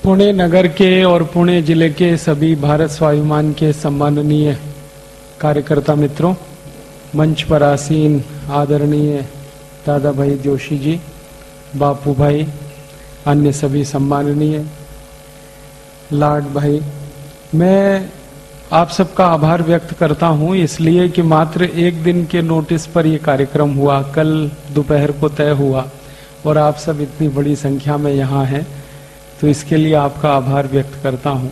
पुणे नगर के और पुणे जिले के सभी भारत स्वाभिमान के सम्माननीय कार्यकर्ता मित्रों, मंच पर आसीन आदरणीय दादा भाई जोशी जी, बापू भाई, अन्य सभी सम्माननीय लाड भाई, मैं आप सबका आभार व्यक्त करता हूं इसलिए कि मात्र एक दिन के नोटिस पर यह कार्यक्रम हुआ, कल दोपहर को तय हुआ और आप सब इतनी बड़ी संख्या में यहाँ हैं, तो इसके लिए आपका आभार व्यक्त करता हूं।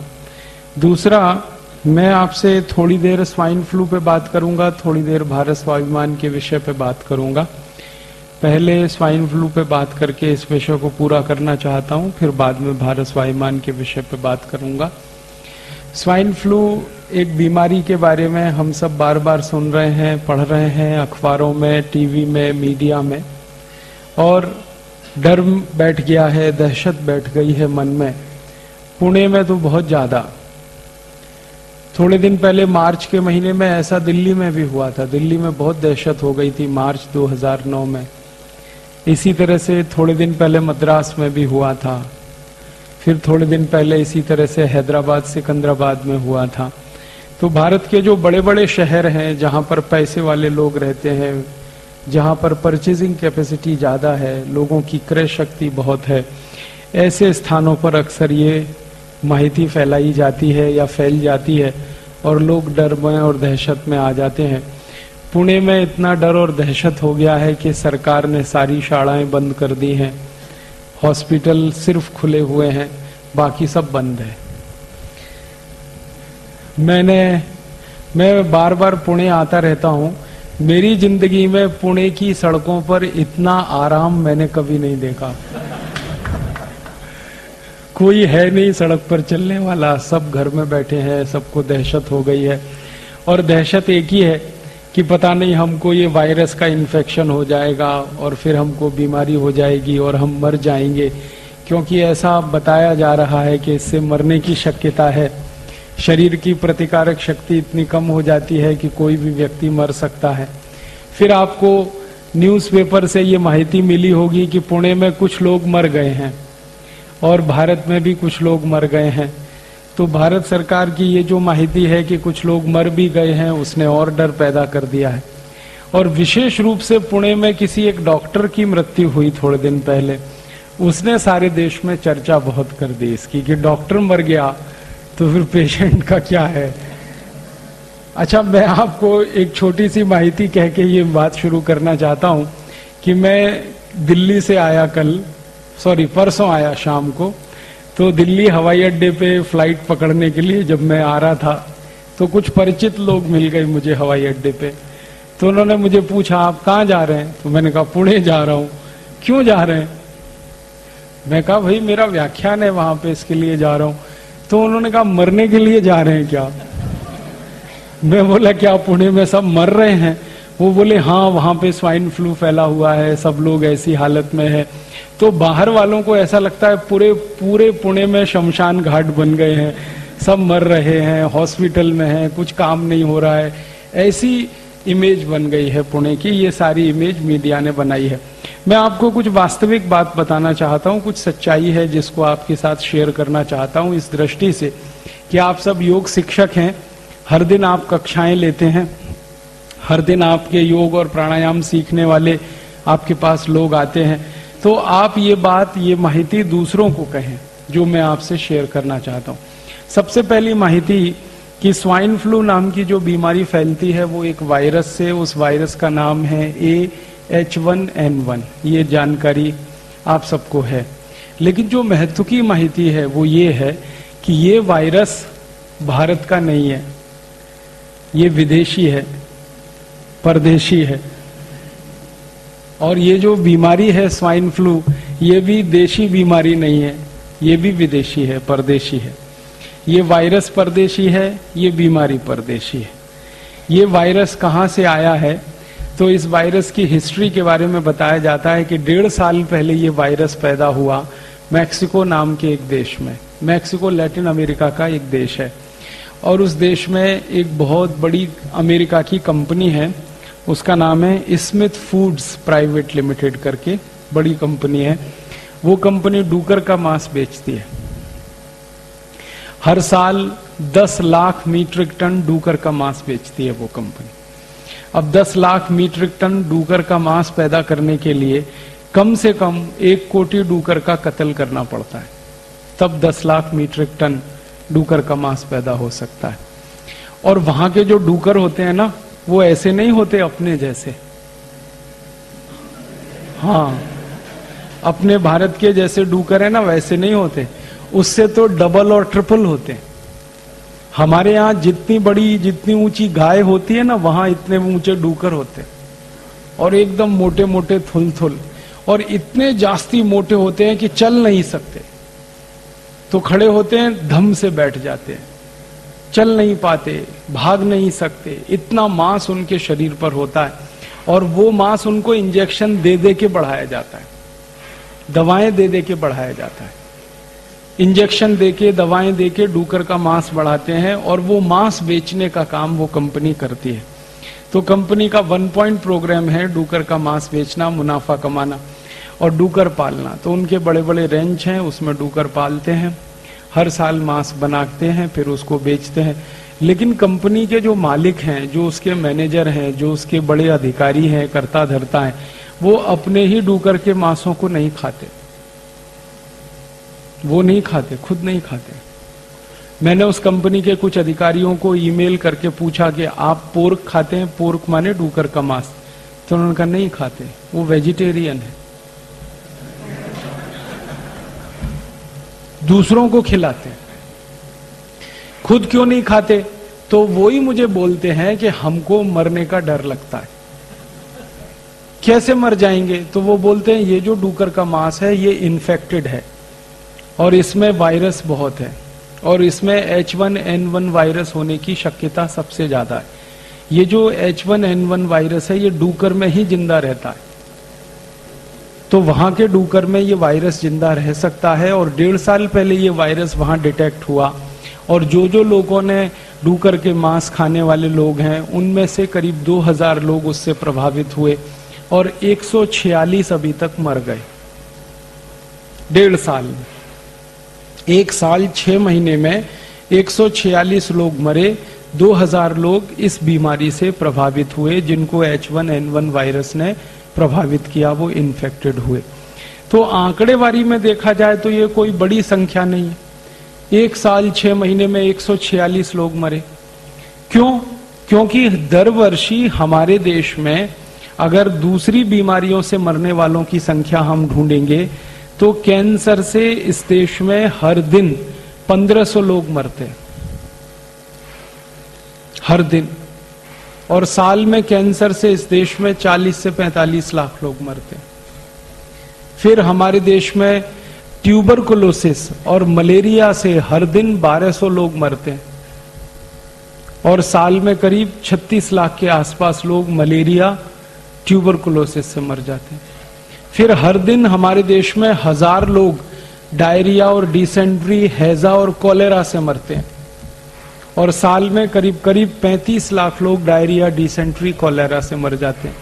दूसरा, मैं आपसे थोड़ी देर स्वाइन फ्लू पे बात करूंगा, थोड़ी देर भारत स्वाभिमान के विषय पे बात करूंगा। पहले स्वाइन फ्लू पे बात करके इस विषय को पूरा करना चाहता हूं, फिर बाद में भारत स्वाभिमान के विषय पे बात करूंगा। स्वाइन फ्लू एक बीमारी के बारे में हम सब बार बार सुन रहे हैं, पढ़ रहे हैं अखबारों में, टीवी में, मीडिया में, और डर बैठ गया है, दहशत बैठ गई है मन में। पुणे में तो बहुत ज्यादा। थोड़े दिन पहले मार्च के महीने में ऐसा दिल्ली में भी हुआ था, दिल्ली में बहुत दहशत हो गई थी मार्च 2009 में। इसी तरह से थोड़े दिन पहले मद्रास में भी हुआ था, फिर थोड़े दिन पहले इसी तरह से हैदराबाद सिकंदराबाद में हुआ था। तो भारत के जो बड़े बड़े शहर हैं, जहां पर पैसे वाले लोग रहते हैं, जहां पर परचेजिंग कैपेसिटी ज्यादा है, लोगों की क्रय शक्ति बहुत है, ऐसे स्थानों पर अक्सर ये माहिती फैलाई जाती है या फैल जाती है और लोग डर में और दहशत में आ जाते हैं। पुणे में इतना डर और दहशत हो गया है कि सरकार ने सारी शालाएं बंद कर दी हैं, हॉस्पिटल सिर्फ खुले हुए हैं, बाकी सब बंद है। मैं बार बार पुणे आता रहता हूं। मेरी जिंदगी में पुणे की सड़कों पर इतना आराम मैंने कभी नहीं देखा। कोई है नहीं सड़क पर चलने वाला, सब घर में बैठे हैं, सबको दहशत हो गई है। और दहशत एक ही है कि पता नहीं हमको ये वायरस का इन्फेक्शन हो जाएगा और फिर हमको बीमारी हो जाएगी और हम मर जाएंगे, क्योंकि ऐसा बताया जा रहा है कि इससे मरने की शक्यता है। शरीर की प्रतिकारक शक्ति इतनी कम हो जाती है कि कोई भी व्यक्ति मर सकता है। फिर आपको न्यूज़पेपर से ये माहिती मिली होगी कि पुणे में कुछ लोग मर गए हैं और भारत में भी कुछ लोग मर गए हैं। तो भारत सरकार की ये जो माहिती है कि कुछ लोग मर भी गए हैं, उसने और डर पैदा कर दिया है। और विशेष रूप से पुणे में किसी एक डॉक्टर की मृत्यु हुई थोड़े दिन पहले, उसने सारे देश में चर्चा बहुत कर दी इसकी कि डॉक्टर मर गया तो फिर पेशेंट का क्या है। अच्छा, मैं आपको एक छोटी सी माहिती कह के ये बात शुरू करना चाहता हूं कि मैं दिल्ली से आया परसों आया शाम को। तो दिल्ली हवाई अड्डे पे फ्लाइट पकड़ने के लिए जब मैं आ रहा था तो कुछ परिचित लोग मिल गए मुझे हवाई अड्डे पे। तो उन्होंने मुझे पूछा, आप कहाँ जा रहे हैं? तो मैंने कहा पुणे जा रहा हूँ। क्यों जा रहे हैं? मैं कहा भाई मेरा व्याख्यान है वहां पे, इसके लिए जा रहा हूँ। तो उन्होंने कहा मरने के लिए जा रहे हैं क्या? मैं बोला क्या पुणे में सब मर रहे हैं? वो बोले हाँ, वहां पे स्वाइन फ्लू फैला हुआ है, सब लोग ऐसी हालत में है। तो बाहर वालों को ऐसा लगता है पूरे पुणे में शमशान घाट बन गए हैं, सब मर रहे हैं, हॉस्पिटल में हैं, कुछ काम नहीं हो रहा है। ऐसी इमेज बन गई है पुणे की, ये सारी इमेज मीडिया ने बनाई है। मैं आपको कुछ वास्तविक बात बताना चाहता हूँ, कुछ सच्चाई है जिसको आपके साथ शेयर करना चाहता हूँ, इस दृष्टि से कि आप सब योग शिक्षक हैं, हर दिन आप कक्षाएं लेते हैं, हर दिन आपके योग और प्राणायाम सीखने वाले आपके पास लोग आते हैं। तो आप ये माहिती दूसरों को कहें जो मैं आपसे शेयर करना चाहता हूँ। सबसे पहली माहिती कि स्वाइन फ्लू नाम की जो बीमारी फैलती है वो एक वायरस से, उस वायरस का नाम है H1N1। ये जानकारी आप सबको है, लेकिन जो महत्व की माहिती है वो ये है कि ये वायरस भारत का नहीं है, ये विदेशी है, परदेशी है। और ये जो बीमारी है स्वाइन फ्लू, ये भी देशी बीमारी नहीं है, ये भी विदेशी है, परदेशी है। ये वायरस परदेशी है, ये बीमारी परदेशी है। ये वायरस कहाँ से आया है? तो इस वायरस की हिस्ट्री के बारे में बताया जाता है कि 1.5 साल पहले ये वायरस पैदा हुआ मैक्सिको नाम के एक देश में। मैक्सिको लैटिन अमेरिका का एक देश है और उस देश में एक बहुत बड़ी अमेरिका की कंपनी है, उसका नाम है स्मिथ फूड्स प्राइवेट लिमिटेड करके, बड़ी कंपनी है। वो कंपनी डूकर का मांस बेचती है। हर साल 10 लाख मीट्रिक टन डूकर का मांस बेचती है वो कंपनी। अब 10 लाख मीट्रिक टन डूकर का मांस पैदा करने के लिए कम से कम 1 कोटि डूकर का कत्ल करना पड़ता है, तब 10 लाख मीट्रिक टन डूकर का मांस पैदा हो सकता है। और वहां के जो डूकर होते हैं ना, वो ऐसे नहीं होते अपने जैसे, हाँ, अपने भारत के जैसे डूकर है ना वैसे नहीं होते, उससे तो डबल और ट्रिपल होते हैं। हमारे यहाँ जितनी ऊंची गाय होती है ना, वहां इतने ऊंचे डूकर होते हैं, और एकदम मोटे मोटे थुल, और इतने जास्ती मोटे होते हैं कि चल नहीं सकते, तो खड़े होते हैं धम से बैठ जाते हैं, चल नहीं पाते, भाग नहीं सकते, इतना मांस उनके शरीर पर होता है। और वो मांस उनको इंजेक्शन दे दे के बढ़ाया जाता है, दवाएं दे दे के बढ़ाया जाता है, इंजेक्शन देके दवाएं देके डूकर का मांस बढ़ाते हैं, और वो मांस बेचने का काम वो कंपनी करती है। तो कंपनी का 1 पॉइंट प्रोग्राम है डूकर का मांस बेचना, मुनाफा कमाना और डूकर पालना। तो उनके बड़े बड़े रेंच हैं, उसमें डूकर पालते हैं, हर साल मांस बनाते हैं, फिर उसको बेचते हैं। लेकिन कंपनी के जो मालिक हैं, जो उसके मैनेजर हैं, जो उसके बड़े अधिकारी हैं, कर्ता धर्ता हैं, वो अपने ही डूकर के मांसों को नहीं खाते, वो नहीं खाते, खुद नहीं खाते। मैंने उस कंपनी के कुछ अधिकारियों को ईमेल करके पूछा कि आप पोर्क खाते हैं? पोर्क माने डूकर का मांस। तो उन्होंने कहा नहीं खाते, वो वेजिटेरियन है, दूसरों को खिलाते हैं, खुद क्यों नहीं खाते? तो वो ही मुझे बोलते हैं कि हमको मरने का डर लगता है। कैसे मर जाएंगे? तो वो बोलते हैं ये जो डूकर का मांस है ये इन्फेक्टेड है, और इसमें वायरस बहुत है, और इसमें H1N1 वायरस होने की शक्यता सबसे ज्यादा है। ये जो H1N1 वायरस है ये डूकर में ही जिंदा रहता है, तो वहां के डूकर में ये वायरस जिंदा रह सकता है। और 1.5 साल पहले ये वायरस वहां डिटेक्ट हुआ, और जो लोगों ने डूकर के मांस खाने वाले लोग हैं उनमें से करीब 2000 लोग उससे प्रभावित हुए, और 146 अभी तक मर गए 1.5 साल में। 1 साल 6 महीने में 146 लोग मरे, 2000 लोग इस बीमारी से प्रभावित हुए, जिनको H1N1 वायरस ने प्रभावित किया, वो इन्फेक्टेड हुए। तो आंकड़ेवारी में देखा जाए तो ये कोई बड़ी संख्या नहीं है, 1 साल 6 महीने में 146 लोग मरे। क्यों? क्योंकि दर वर्षी हमारे देश में अगर दूसरी बीमारियों से मरने वालों की संख्या हम ढूंढेंगे तो कैंसर से इस देश में हर दिन 1500 लोग मरते हैं, हर दिन। और साल में कैंसर से इस देश में 40 से 45 लाख लोग मरते हैं। फिर हमारे देश में ट्यूबरकुलोसिस और मलेरिया से हर दिन 1200 लोग मरते हैं, और साल में करीब 36 लाख के आसपास लोग मलेरिया ट्यूबरकुलोसिस से मर जाते हैं। फिर हर दिन हमारे देश में 1000 लोग डायरिया और डिसेंट्री, हैजा और कॉलेरा से मरते हैं, और साल में करीब 35 लाख लोग डायरिया, डिसेंट्री, कॉलेरा से मर जाते हैं।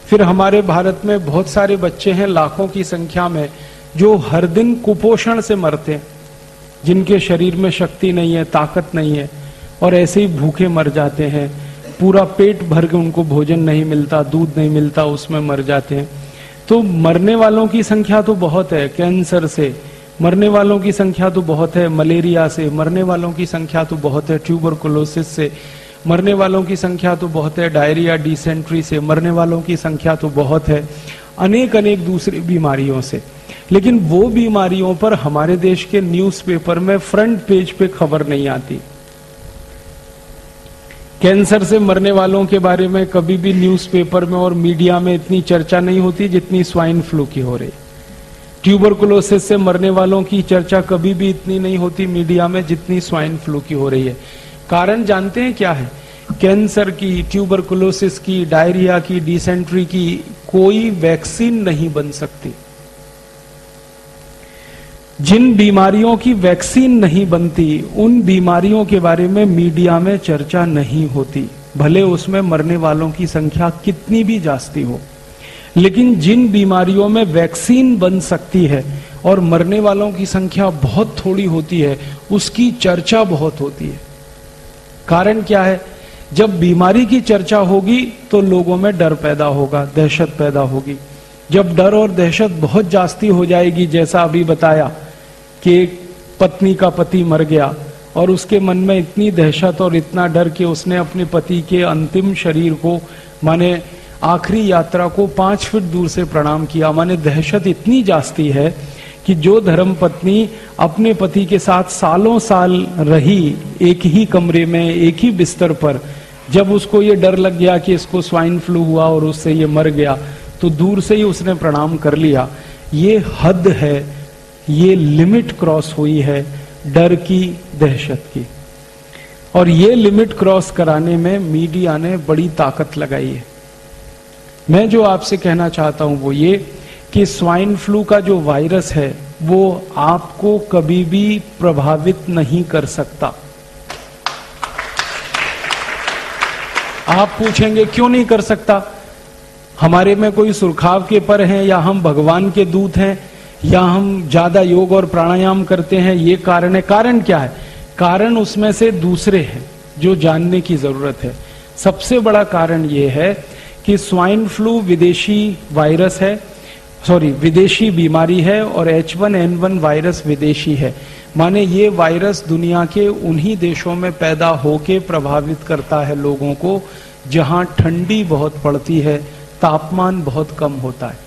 फिर हमारे भारत में बहुत सारे बच्चे हैं, लाखों की संख्या में, जो हर दिन कुपोषण से मरते हैं, जिनके शरीर में शक्ति नहीं है, ताकत नहीं है, और ऐसे ही भूखे मर जाते हैं। पूरा पेट भर के उनको भोजन नहीं मिलता, दूध नहीं मिलता, उसमें मर जाते हैं। तो मरने वालों की संख्या तो बहुत है, कैंसर से मरने वालों की संख्या तो बहुत है, मलेरिया से मरने वालों की संख्या तो बहुत है, ट्यूबरकुलोसिस से मरने वालों की संख्या तो बहुत है, डायरिया, डिसेंट्री से मरने वालों की संख्या तो बहुत है, अनेक दूसरी बीमारियों से। लेकिन वो बीमारियों पर हमारे देश के न्यूज़पेपर में फ्रंट पेज पे खबर नहीं आती। कैंसर से मरने वालों के बारे में कभी भी न्यूज़पेपर में और मीडिया में इतनी चर्चा नहीं होती जितनी स्वाइन फ्लू की हो रही। ट्यूबरकुलोसिस से मरने वालों की चर्चा कभी भी इतनी नहीं होती मीडिया में जितनी स्वाइन फ्लू की हो रही है। कारण जानते हैं क्या है? कैंसर की, ट्यूबरकुलोसिस की, डायरिया की, डिसेंट्री की कोई वैक्सीन नहीं बन सकती। जिन बीमारियों की वैक्सीन नहीं बनती उन बीमारियों के बारे में मीडिया में चर्चा नहीं होती, भले उसमें मरने वालों की संख्या कितनी भी जास्ती हो। लेकिन जिन बीमारियों में वैक्सीन बन सकती है और मरने वालों की संख्या बहुत थोड़ी होती है, उसकी चर्चा बहुत होती है। कारण क्या है? जब बीमारी की चर्चा होगी तो लोगों में डर पैदा होगा, दहशत पैदा होगी। जब डर और दहशत बहुत जास्ती हो जाएगी, जैसा अभी बताया कि एक पत्नी का पति मर गया और उसके मन में इतनी दहशत और इतना डर कि उसने अपने पति के अंतिम शरीर को, माने आखिरी यात्रा को 5 फीट दूर से प्रणाम किया। माने दहशत इतनी जास्ती है कि जो धर्म पत्नी अपने पति के साथ सालों साल रही एक ही कमरे में, एक ही बिस्तर पर, जब उसको ये डर लग गया कि इसको स्वाइन फ्लू हुआ और उससे ये मर गया, तो दूर से ही उसने प्रणाम कर लिया। ये हद है, ये लिमिट क्रॉस हुई है डर की, दहशत की। और ये लिमिट क्रॉस कराने में मीडिया ने बड़ी ताकत लगाई है। मैं जो आपसे कहना चाहता हूं वो ये कि स्वाइन फ्लू का जो वायरस है वो आपको कभी भी प्रभावित नहीं कर सकता। आप पूछेंगे क्यों नहीं कर सकता? हमारे में कोई सुरखाव के पर हैं, या हम भगवान के दूत हैं, या हम ज्यादा योग और प्राणायाम करते हैं, ये कारण है? कारण क्या है? कारण उसमें से दूसरे हैं जो जानने की जरूरत है। सबसे बड़ा कारण ये है कि स्वाइन फ्लू विदेशी वायरस है, विदेशी बीमारी है, और H1N1 वायरस विदेशी है। माने ये वायरस दुनिया के उन्हीं देशों में पैदा होके प्रभावित करता है लोगों को जहां ठंडी बहुत पड़ती है, तापमान बहुत कम होता है।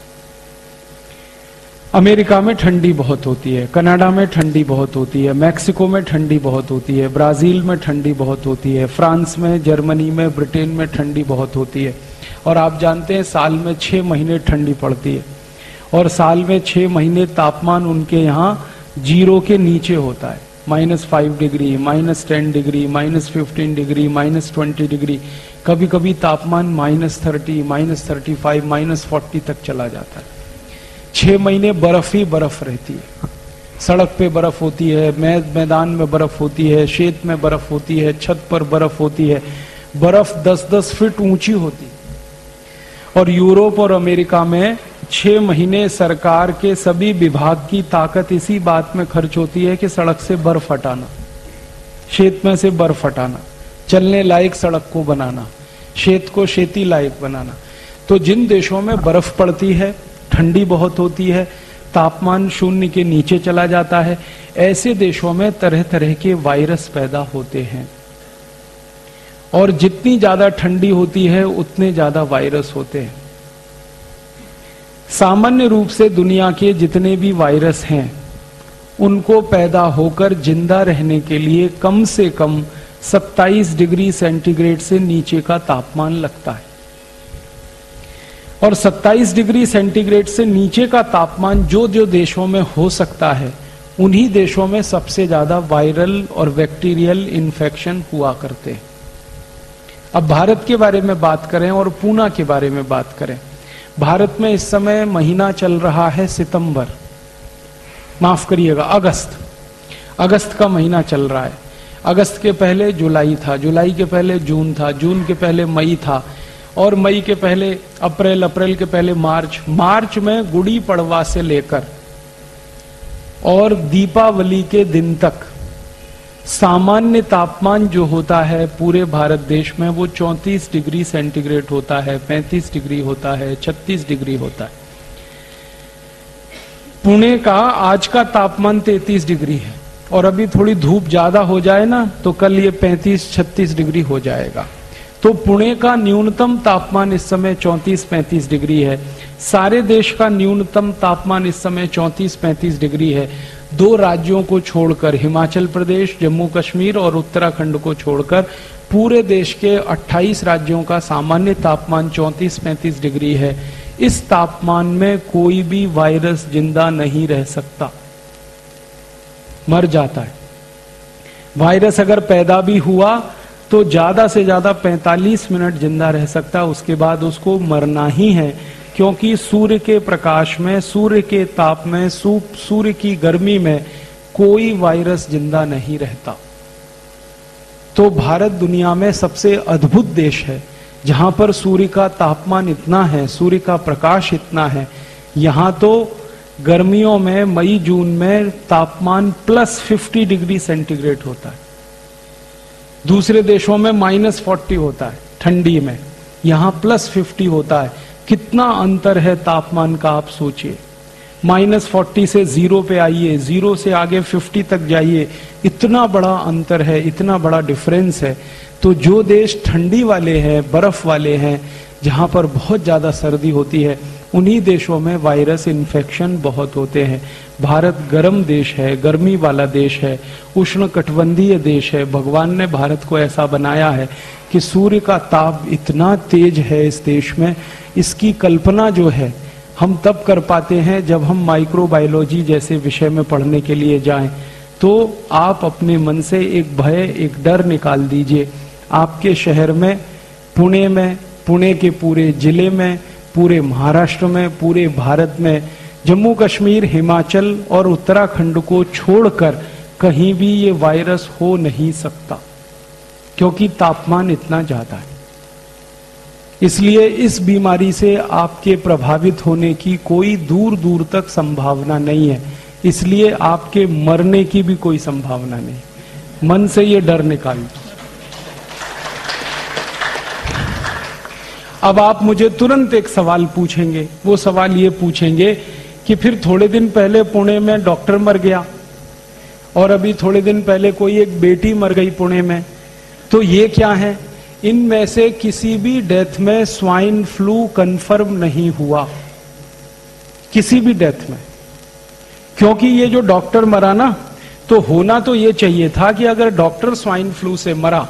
अमेरिका में ठंडी बहुत होती है, कनाडा में ठंडी बहुत होती है, मैक्सिको में ठंडी बहुत होती है, ब्राजील में ठंडी बहुत होती है, फ्रांस में, जर्मनी में, ब्रिटेन में ठंडी बहुत होती है। और आप जानते हैं साल में 6 महीने ठंडी पड़ती है, और साल में 6 महीने तापमान उनके यहाँ 0 के नीचे होता है। -5 डिग्री, -10 डिग्री, -15 डिग्री, -20 डिग्री, कभी कभी तापमान -30, -35, -40 तक चला जाता है। 6 महीने बर्फ ही बर्फ रहती है। सड़क पे बर्फ होती है, मैदान में बर्फ होती है, शेत में बर्फ होती है, छत पर बर्फ होती है। बर्फ 10-10 फीट ऊंची होती है। और यूरोप और अमेरिका में 6 महीने सरकार के सभी विभाग की ताकत इसी बात में खर्च होती है कि सड़क से बर्फ हटाना, शेत में से बर्फ हटाना, चलने लायक सड़क को बनाना, शेत को खेती लायक बनाना। तो जिन देशों में बर्फ पड़ती है, ठंडी बहुत होती है, तापमान 0 के नीचे चला जाता है, ऐसे देशों में तरह तरह के वायरस पैदा होते हैं। और जितनी ज्यादा ठंडी होती है उतने ज्यादा वायरस होते हैं। सामान्य रूप से दुनिया के जितने भी वायरस हैं उनको पैदा होकर जिंदा रहने के लिए कम से कम 27 डिग्री सेंटीग्रेड से नीचे का तापमान लगता है। और 27 डिग्री सेंटीग्रेड से नीचे का तापमान जो जो देशों में हो सकता है, उन्हीं देशों में सबसे ज्यादा वायरल और बैक्टीरियल इन्फेक्शन हुआ करते हैं। अब भारत के बारे में बात करें और पूना के बारे में बात करें। भारत में इस समय महीना चल रहा है सितंबर, माफ करिएगा अगस्त का महीना चल रहा है। अगस्त के पहले जुलाई था, जुलाई के पहले जून था, जून के पहले मई था, और मई के पहले अप्रैल, अप्रैल के पहले मार्च, मार्च में गुड़ी पड़वा से लेकर और दीपावली के दिन तक सामान्य तापमान जो होता है पूरे भारत देश में वो 34 डिग्री सेंटीग्रेड होता है, 35 डिग्री होता है, 36 डिग्री होता है। पुणे का आज का तापमान 33 डिग्री है, और अभी थोड़ी धूप ज्यादा हो जाए ना तो कल ये 35-36 डिग्री हो जाएगा। तो पुणे का न्यूनतम तापमान इस समय 34-35 डिग्री है। सारे देश का न्यूनतम तापमान इस समय 34-35 डिग्री है। 2 राज्यों को छोड़कर, हिमाचल प्रदेश, जम्मू कश्मीर और उत्तराखंड को छोड़कर पूरे देश के 28 राज्यों का सामान्य तापमान 34-35 डिग्री है। इस तापमान में कोई भी वायरस जिंदा नहीं रह सकता, मर जाता है। वायरस अगर पैदा भी हुआ तो ज्यादा से ज्यादा 45 मिनट जिंदा रह सकता, उसके बाद उसको मरना ही है, क्योंकि सूर्य के प्रकाश में, सूर्य के ताप में, सूर्य की गर्मी में कोई वायरस जिंदा नहीं रहता। तो भारत दुनिया में सबसे अद्भुत देश है जहां पर सूर्य का तापमान इतना है, सूर्य का प्रकाश इतना है। यहां तो गर्मियों में मई जून में तापमान +50 डिग्री सेंटीग्रेड होता है। दूसरे देशों में -40 होता है ठंडी में, यहां +50 होता है। कितना अंतर है तापमान का, आप सोचिए। -40 से 0 पे आइए, 0 से आगे 50 तक जाइए, इतना बड़ा अंतर है, इतना बड़ा डिफरेंस है। तो जो देश ठंडी वाले हैं, बर्फ वाले हैं, जहां पर बहुत ज्यादा सर्दी होती है, उन्हीं देशों में वायरस इन्फेक्शन बहुत होते हैं। भारत गर्म देश है, गर्मी वाला देश है, उष्णकटिबंधीय देश है। भगवान ने भारत को ऐसा बनाया है कि सूर्य का ताप इतना तेज है इस देश में, इसकी कल्पना जो है हम तब कर पाते हैं जब हम माइक्रोबायोलॉजी जैसे विषय में पढ़ने के लिए जाएं। तो आप अपने मन से एक भय, एक डर निकाल दीजिए। आपके शहर में, पुणे के पूरे जिले में, पूरे महाराष्ट्र में, पूरे भारत में, जम्मू कश्मीर, हिमाचल और उत्तराखंड को छोड़कर कहीं भी ये वायरस हो नहीं सकता, क्योंकि तापमान इतना ज्यादा है। इसलिए इस बीमारी से आपके प्रभावित होने की कोई दूर दूर तक संभावना नहीं है। इसलिए आपके मरने की भी कोई संभावना नहीं। मन से ये डर निकाल दो। अब आप मुझे तुरंत एक सवाल पूछेंगे, वो सवाल ये पूछेंगे कि फिर थोड़े दिन पहले पुणे में डॉक्टर मर गया और अभी थोड़े दिन पहले कोई एक बेटी मर गई पुणे में, तो ये क्या है? इनमें से किसी भी डेथ में स्वाइन फ्लू कंफर्म नहीं हुआ, किसी भी डेथ में। क्योंकि ये जो डॉक्टर मरा ना, तो होना तो ये चाहिए था कि अगर डॉक्टर स्वाइन फ्लू से मरा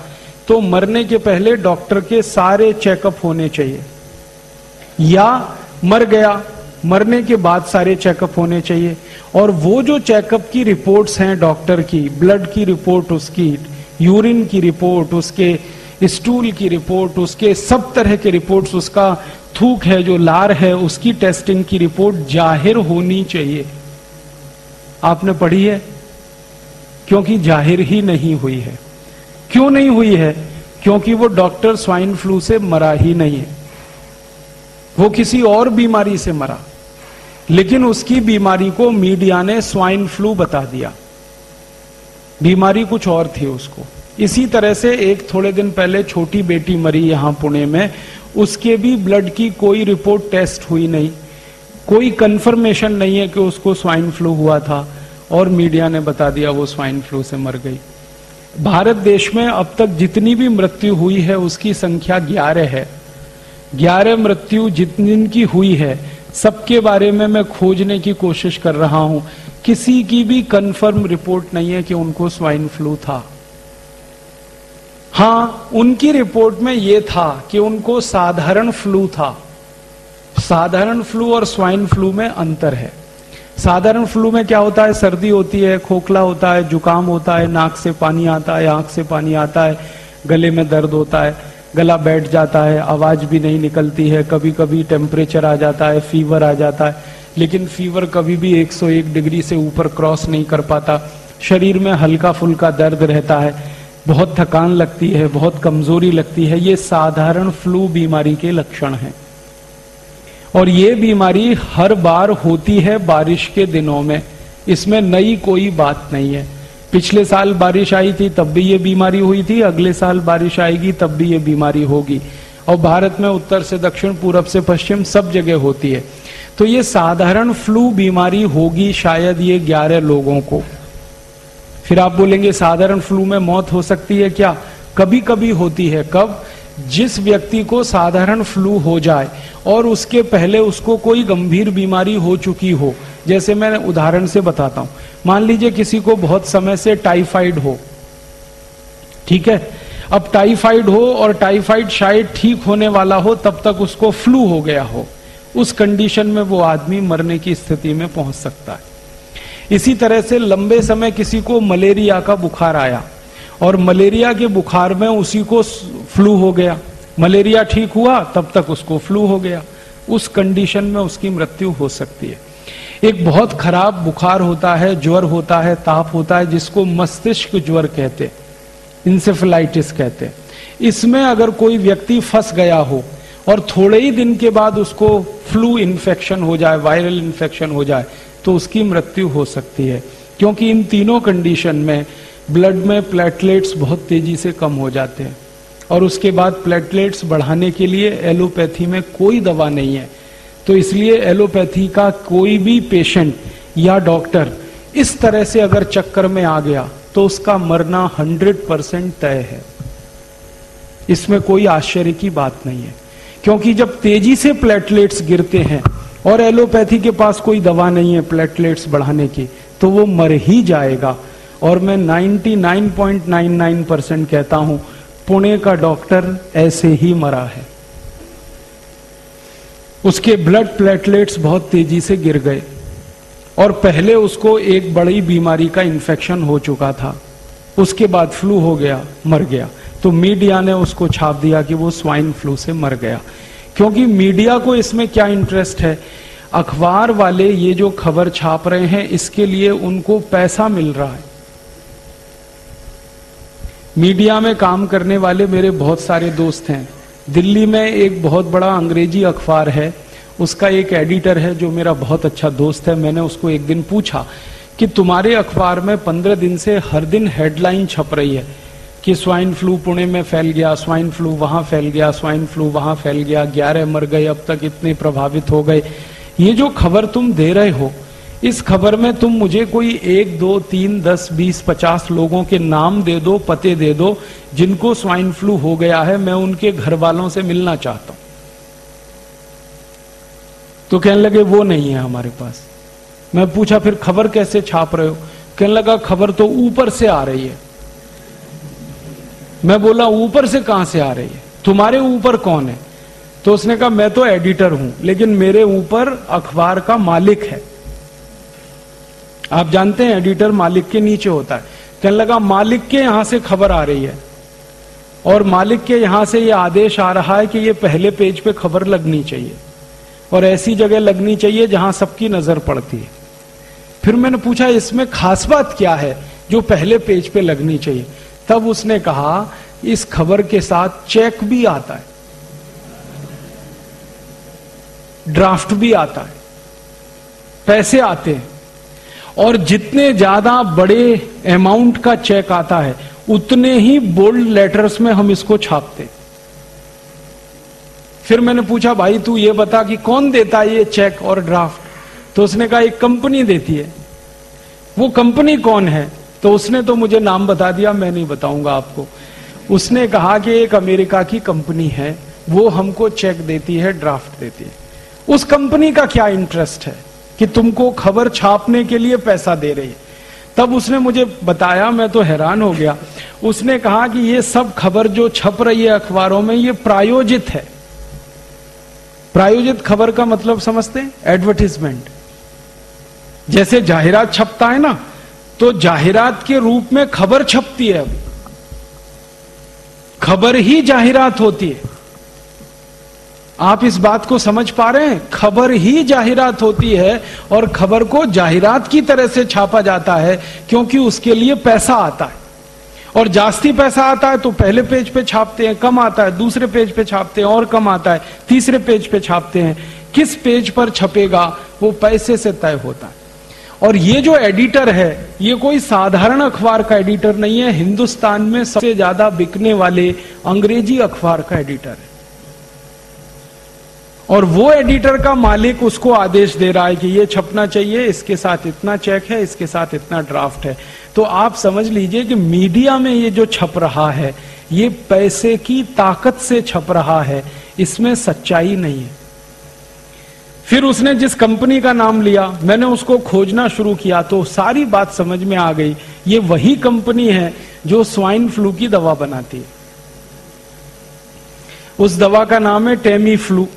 तो मरने के पहले डॉक्टर के सारे चेकअप होने चाहिए, या मर गया मरने के बाद सारे चेकअप होने चाहिए। और वो जो चेकअप की रिपोर्ट्स हैं डॉक्टर की, ब्लड की रिपोर्ट उसकी, यूरिन की रिपोर्ट उसके, स्टूल की रिपोर्ट उसके, सब तरह के रिपोर्ट्स, उसका थूक है जो लार है उसकी टेस्टिंग की रिपोर्ट जाहिर होनी चाहिए। आपने पढ़ी है? क्योंकि जाहिर ही नहीं हुई है। क्यों नहीं हुई है? क्योंकि वो डॉक्टर स्वाइन फ्लू से मरा ही नहीं है, वो किसी और बीमारी से मरा, लेकिन उसकी बीमारी को मीडिया ने स्वाइन फ्लू बता दिया, बीमारी कुछ और थी उसको। इसी तरह से एक थोड़े दिन पहले छोटी बेटी मरी यहां पुणे में, उसके भी ब्लड की कोई रिपोर्ट टेस्ट हुई नहीं, कोई कंफर्मेशन नहीं है कि उसको स्वाइन फ्लू हुआ था, और मीडिया ने बता दिया वो स्वाइन फ्लू से मर गई। भारत देश में अब तक जितनी भी मृत्यु हुई है उसकी संख्या 11 है। 11 मृत्यु जितनी हुई है सबके बारे में मैं खोजने की कोशिश कर रहा हूं। किसी की भी कंफर्म रिपोर्ट नहीं है कि उनको स्वाइन फ्लू था। हां, उनकी रिपोर्ट में यह था कि उनको साधारण फ्लू था। साधारण फ्लू और स्वाइन फ्लू में अंतर है। साधारण फ्लू में क्या होता है? सर्दी होती है, खोखला होता है, जुकाम होता है, नाक से पानी आता है, आंख से पानी आता है, गले में दर्द होता है, गला बैठ जाता है, आवाज भी नहीं निकलती है, कभी कभी टेम्परेचर आ जाता है, फीवर आ जाता है, लेकिन फीवर कभी भी 101 डिग्री से ऊपर क्रॉस नहीं कर पाता। शरीर में हल्का फुल्का दर्द रहता है, बहुत थकान लगती है, बहुत कमजोरी लगती है। ये साधारण फ्लू बीमारी के लक्षण हैं। और ये बीमारी हर बार होती है बारिश के दिनों में, इसमें नई कोई बात नहीं है। पिछले साल बारिश आई थी तब भी ये बीमारी हुई थी, अगले साल बारिश आएगी तब भी ये बीमारी होगी। और भारत में उत्तर से दक्षिण, पूरब से पश्चिम सब जगह होती है। तो ये साधारण फ्लू बीमारी होगी शायद ये 11 लोगों को। फिर आप बोलेंगे साधारण फ्लू में मौत हो सकती है क्या? कभी कभी होती है। कब? जिस व्यक्ति को साधारण फ्लू हो जाए और उसके पहले उसको कोई गंभीर बीमारी हो चुकी हो। जैसे मैं उदाहरण से बताता हूं, मान लीजिए किसी को बहुत समय से टाइफाइड हो, ठीक है। अब टाइफाइड हो और टाइफाइड शायद ठीक होने वाला हो, तब तक उसको फ्लू हो गया हो। उस कंडीशन में वो आदमी मरने की स्थिति में पहुंच सकता है। इसी तरह से लंबे समय किसी को मलेरिया का बुखार आया और मलेरिया के बुखार में उसी को फ्लू हो गया, मलेरिया ठीक हुआ तब तक उसको फ्लू हो गया, उस कंडीशन में उसकी मृत्यु हो सकती है। एक बहुत खराब बुखार होता है, ज्वर होता है, ताप होता है, जिसको मस्तिष्क ज्वर कहते हैं, इंसेफेलाइटिस कहते हैं। इसमें अगर कोई व्यक्ति फंस गया हो और थोड़े ही दिन के बाद उसको फ्लू इन्फेक्शन हो जाए, वायरल इन्फेक्शन हो जाए, तो उसकी मृत्यु हो सकती है, क्योंकि इन तीनों कंडीशन में ब्लड में प्लेटलेट्स बहुत तेजी से कम हो जाते हैं। और उसके बाद प्लेटलेट्स बढ़ाने के लिए एलोपैथी में कोई दवा नहीं है। तो इसलिए एलोपैथी का कोई भी पेशेंट या डॉक्टर इस तरह से अगर चक्कर में आ गया तो उसका मरना 100% तय है। इसमें कोई आश्चर्य की बात नहीं है, क्योंकि जब तेजी से प्लेटलेट्स गिरते हैं और एलोपैथी के पास कोई दवा नहीं है प्लेटलेट्स बढ़ाने की, तो वो मर ही जाएगा। और मैं 99.99% कहता हूं पुणे का डॉक्टर ऐसे ही मरा है। उसके ब्लड प्लेटलेट्स बहुत तेजी से गिर गए और पहले उसको एक बड़ी बीमारी का इन्फेक्शन हो चुका था, उसके बाद फ्लू हो गया, मर गया। तो मीडिया ने उसको छाप दिया कि वो स्वाइन फ्लू से मर गया। क्योंकि मीडिया को इसमें क्या इंटरेस्ट है, अखबार वाले ये जो खबर छाप रहे हैं इसके लिए उनको पैसा मिल रहा है। मीडिया में काम करने वाले मेरे बहुत सारे दोस्त हैं। दिल्ली में एक बहुत बड़ा अंग्रेजी अखबार है, उसका एक एडिटर है जो मेरा बहुत अच्छा दोस्त है। मैंने उसको एक दिन पूछा कि तुम्हारे अखबार में 15 दिन से हर दिन हेडलाइन छप रही है कि स्वाइन फ्लू पुणे में फैल गया, स्वाइन फ्लू वहां फैल गया, स्वाइन फ्लू वहां फैल गया, 11 मर गए, अब तक इतने प्रभावित हो गए। ये जो खबर तुम दे रहे हो, इस खबर में तुम मुझे कोई 1, 2, 3, 10, 20, 50 लोगों के नाम दे दो, पते दे दो जिनको स्वाइन फ्लू हो गया है, मैं उनके घर वालों से मिलना चाहता हूं। तो कहने लगे वो नहीं है हमारे पास। मैं पूछा फिर खबर कैसे छाप रहे हो? कहने लगा खबर तो ऊपर से आ रही है। मैं बोला ऊपर से कहां से आ रही है? तुम्हारे ऊपर कौन है? तो उसने कहा मैं तो एडिटर हूं, लेकिन मेरे ऊपर अखबार का मालिक है। आप जानते हैं एडिटर मालिक के नीचे होता है। कहने लगा मालिक के यहां से खबर आ रही है और मालिक के यहां से ये आदेश आ रहा है कि ये पहले पेज पे खबर लगनी चाहिए और ऐसी जगह लगनी चाहिए जहां सबकी नजर पड़ती है। फिर मैंने पूछा इसमें खास बात क्या है जो पहले पेज पे लगनी चाहिए? तब उसने कहा इस खबर के साथ चेक भी आता है, ड्राफ्ट भी आता है, पैसे आते हैं, और जितने ज्यादा बड़े अमाउंट का चेक आता है उतने ही बोल्ड लेटर्स में हम इसको छापते। फिर मैंने पूछा भाई तू ये बता कि कौन देता है ये चेक और ड्राफ्ट? तो उसने कहा एक कंपनी देती है। वो कंपनी कौन है? तो उसने तो मुझे नाम बता दिया, मैं नहीं बताऊंगा आपको। उसने कहा कि एक अमेरिका की कंपनी है, वो हमको चेक देती है, ड्राफ्ट देती है। उस कंपनी का क्या इंटरेस्ट है कि तुमको खबर छापने के लिए पैसा दे रही है? तब उसने मुझे बताया, मैं तो हैरान हो गया। उसने कहा कि ये सब खबर जो छप रही है अखबारों में ये प्रायोजित है। प्रायोजित खबर का मतलब समझते हैं? एडवर्टीजमेंट। जैसे जाहिरात छपता है ना, तो जाहिरात के रूप में खबर छपती है। अभी खबर ही जाहिरात होती है। आप इस बात को समझ पा रहे हैं? खबर ही जाहिरात होती है और खबर को जाहिरात की तरह से छापा जाता है क्योंकि उसके लिए पैसा आता है। और जास्ती पैसा आता है तो पहले पेज पे छापते हैं, कम आता है दूसरे पेज पे छापते हैं, और कम आता है तीसरे पेज पे छापते हैं। किस पेज पर छपेगा वो पैसे से तय होता है। और ये जो एडिटर है ये कोई साधारण अखबार का एडिटर नहीं है, हिंदुस्तान में सबसे ज्यादा बिकने वाले अंग्रेजी अखबार का एडिटर है। और वो एडिटर का मालिक उसको आदेश दे रहा है कि ये छपना चाहिए, इसके साथ इतना चेक है, इसके साथ इतना ड्राफ्ट है। तो आप समझ लीजिए कि मीडिया में ये जो छप रहा है ये पैसे की ताकत से छप रहा है, इसमें सच्चाई नहीं है। फिर उसने जिस कंपनी का नाम लिया, मैंने उसको खोजना शुरू किया तो सारी बात समझ में आ गई। ये वही कंपनी है जो स्वाइन फ्लू की दवा बनाती है। उस दवा का नाम है टेमी फ्लू।